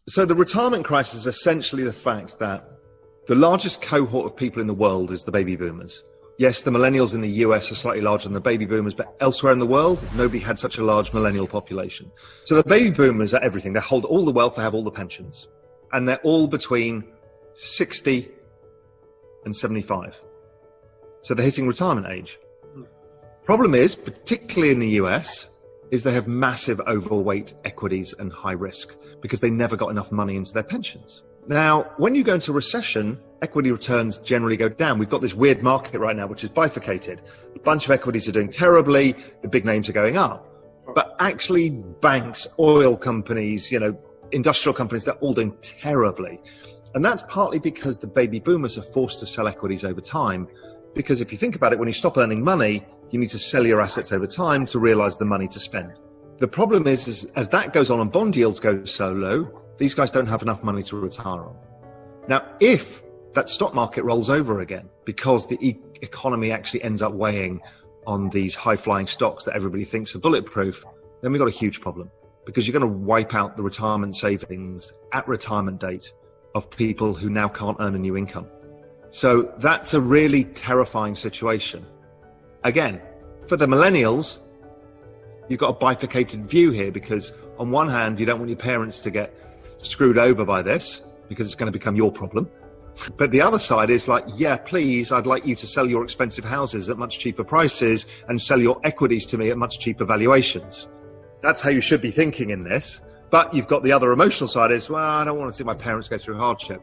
So the retirement crisis is essentially the fact that the largest cohort of people in the world is the baby boomers. Yes, the millennials in the US are slightly larger than the baby boomers, but elsewhere in the world, nobody had such a large millennial population. So the baby boomers are everything. They hold all the wealth, they have all the pensions. And they're all between 60 and 75. So they're hitting retirement age. Problem is, particularly in the US, is they have massive overweight equities and high risk because they never got enough money into their pensions. Now, when you go into recession, equity returns generally go down. We've got this weird market right now, which is bifurcated. A bunch of equities are doing terribly, the big names are going up. But actually banks, oil companies, industrial companies, they're all doing terribly. And that's partly because the baby boomers are forced to sell equities over time. Because if you think about it, when you stop earning money, you need to sell your assets over time to realize the money to spend. The problem is as that goes on and bond yields go so low, these guys don't have enough money to retire on. Now, if that stock market rolls over again because the economy actually ends up weighing on these high-flying stocks that everybody thinks are bulletproof, then we've got a huge problem because you're going to wipe out the retirement savings at retirement date of people who now can't earn a new income. So that's a really terrifying situation. Again, for the millennials, you've got a bifurcated view here because on one hand, you don't want your parents to get screwed over by this because it's going to become your problem. But the other side is like, yeah, please, I'd like you to sell your expensive houses at much cheaper prices and sell your equities to me at much cheaper valuations. That's how you should be thinking in this. But you've got the other emotional side is, well, I don't want to see my parents go through hardship.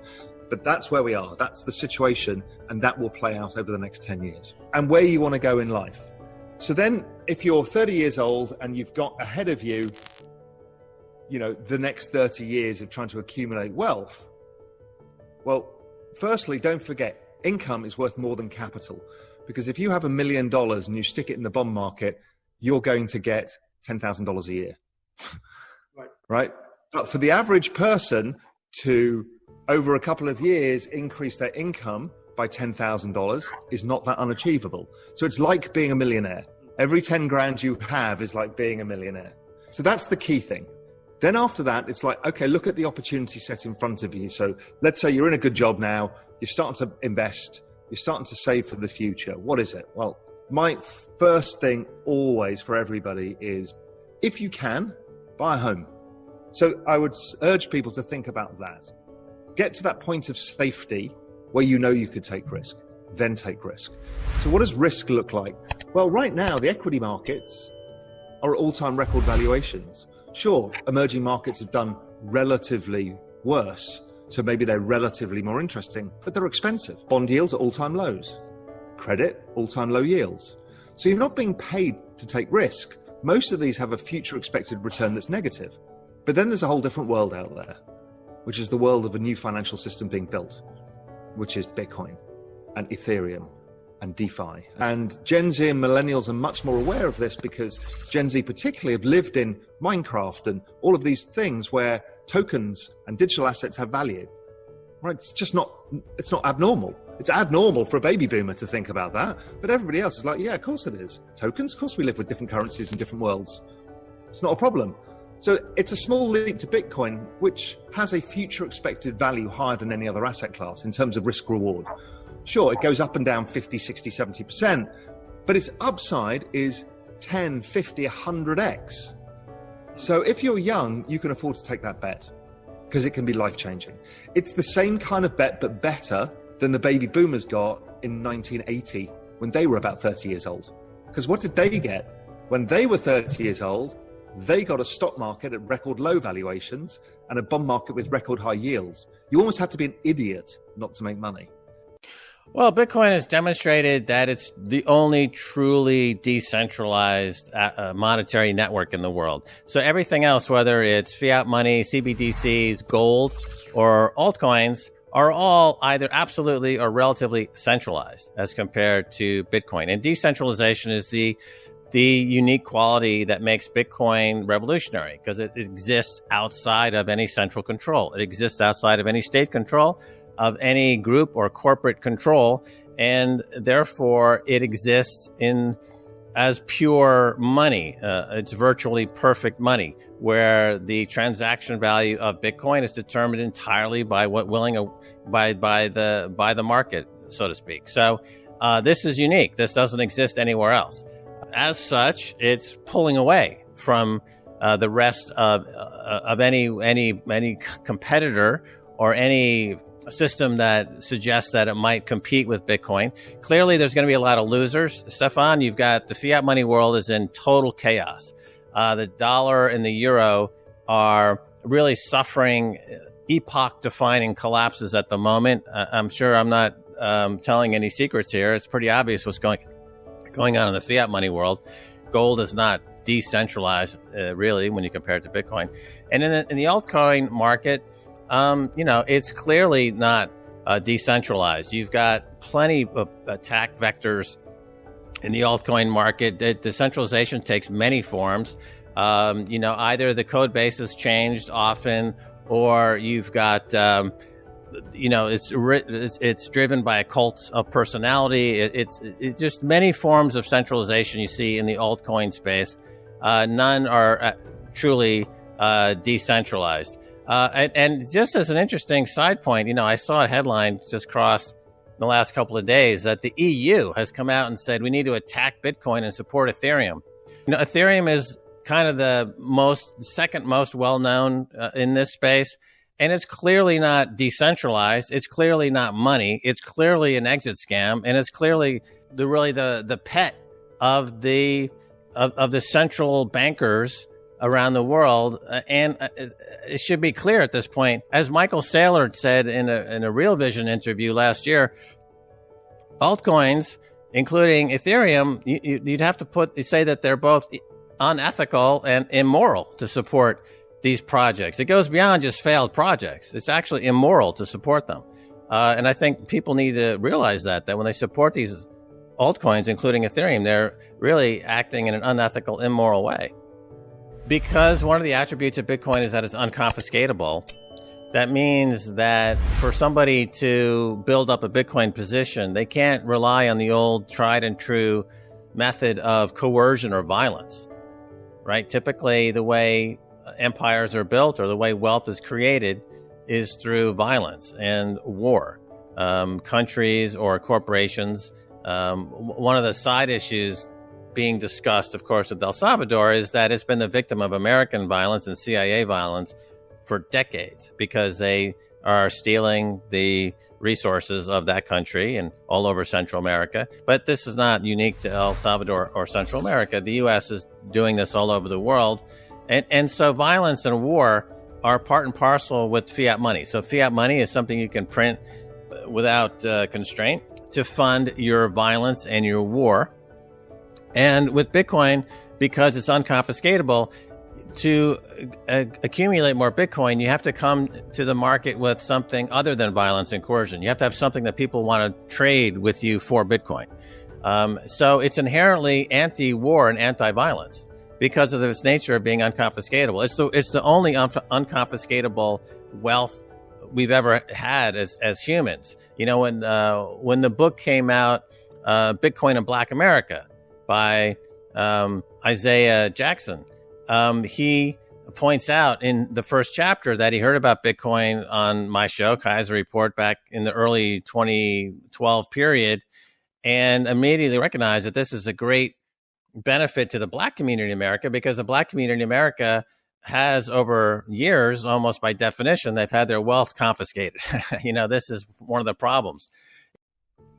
But that's where we are. That's the situation. And that will play out over the next 10 years. And where you want to go in life. So then if you're 30 years old and you've got ahead of you, the next 30 years of trying to accumulate wealth, well, firstly, don't forget, income is worth more than capital. Because if you have $1 million and you stick it in the bond market, you're going to get $10,000 a year. Right? But for the average person to, over a couple of years, increase their income by $10,000 is not that unachievable. So it's like being a millionaire. Every 10 grand you have is like being a millionaire. So that's the key thing. Then after that, it's like, okay, look at the opportunity set in front of you. So let's say you're in a good job now, you're starting to invest, you're starting to save for the future. What is it? Well, my first thing always for everybody is, if you can, buy a home. So I would urge people to think about that. Get to that point of safety where you know you could take risk, then take risk. So what does risk look like? Well, right now, the equity markets are at all-time record valuations. Sure, emerging markets have done relatively worse, so maybe they're relatively more interesting, but they're expensive. Bond yields are all-time lows. Credit, all-time low yields. So you're not being paid to take risk. Most of these have a future expected return that's negative. But then there's a whole different world out there, which is the world of a new financial system being built, which is Bitcoin and Ethereum and DeFi. And Gen Z and millennials are much more aware of this because Gen Z particularly have lived in Minecraft and all of these things where tokens and digital assets have value. Right? It's not abnormal. It's abnormal for a baby boomer to think about that, but everybody else is like, yeah, of course it is. Tokens, of course we live with different currencies in different worlds. It's not a problem. So it's a small leap to Bitcoin, which has a future expected value higher than any other asset class in terms of risk reward. Sure, it goes up and down 50, 60, 70%, but its upside is 10, 50, 100x. So if you're young, you can afford to take that bet because it can be life-changing. It's the same kind of bet, but better than the baby boomers got in 1980 when they were about 30 years old. Because what did they get? When they were 30 years old, they got a stock market at record low valuations and a bond market with record high yields. You almost have to be an idiot not to make money. Well, Bitcoin has demonstrated that it's the only truly decentralized monetary network in the world. So everything else, whether it's fiat money, CBDCs, gold, or altcoins, are all either absolutely or relatively centralized as compared to Bitcoin. And decentralization is the unique quality that makes Bitcoin revolutionary because it exists outside of any central control. It exists outside of any state control, of any group or corporate control, and therefore it exists in as pure money. It's virtually perfect money, where the transaction value of Bitcoin is determined entirely by by the market, so to speak. So this is unique. This doesn't exist anywhere else. As such, it's pulling away from the rest of any competitor or any system that suggests that it might compete with Bitcoin. Clearly, there's going to be a lot of losers. Stefan, you've got the fiat money world is in total chaos. The dollar and the euro are really suffering epoch-defining collapses at the moment. I'm sure I'm not telling any secrets here. It's pretty obvious what's going on in the fiat money world. Gold is not decentralized, really, when you compare it to Bitcoin. And in the altcoin market, it's clearly not decentralized. You've got plenty of attack vectors in the altcoin market. The decentralization takes many forms. Either the code base is changed often, or you've got, it's driven by a cult of personality. It's just many forms of centralization you see in the altcoin space. None are truly decentralized. And just as an interesting side point, I saw a headline just cross the last couple of days that the EU has come out and said we need to attack Bitcoin and support Ethereum. Ethereum is kind of the second most well-known in this space, and it's clearly not decentralized. It's clearly not money. It's clearly an exit scam, and it's clearly the pet of the central bankers around the world. And it should be clear at this point, as Michael Saylor said in a Real Vision interview last year, altcoins, including Ethereum, you'd have to say that they're both unethical and immoral to support these projects. It goes beyond just failed projects. It's actually immoral to support them. And I think people need to realize that when they support these altcoins, including Ethereum, they're really acting in an unethical, immoral way. Because one of the attributes of Bitcoin is that it's unconfiscatable. That means that for somebody to build up a Bitcoin position, they can't rely on the old tried and true method of coercion or violence, right? Typically, the way empires are built or the way wealth is created is through violence and war. Countries or corporations. One of the side issues being discussed, of course, with El Salvador is that it's been the victim of American violence and CIA violence for decades because they are stealing the resources of that country and all over Central America. But this is not unique to El Salvador or Central America. The U.S. is doing this all over the world. And so violence and war are part and parcel with fiat money. So fiat money is something you can print without constraint to fund your violence and your war. And with Bitcoin, because it's unconfiscatable, to accumulate more Bitcoin, you have to come to the market with something other than violence and coercion. You have to have something that people want to trade with you for Bitcoin. So it's inherently anti-war and anti-violence because of its nature of being unconfiscatable. It's the only unconfiscatable wealth we've ever had as humans. When the book came out, Bitcoin in Black America, by Isaiah Jackson, he points out in the first chapter that he heard about Bitcoin on my show, Kaiser Report, back in the early 2012 period, and immediately recognized that this is a great benefit to the Black community in America, because the Black community in America has, over years, almost by definition, they've had their wealth confiscated. This is one of the problems.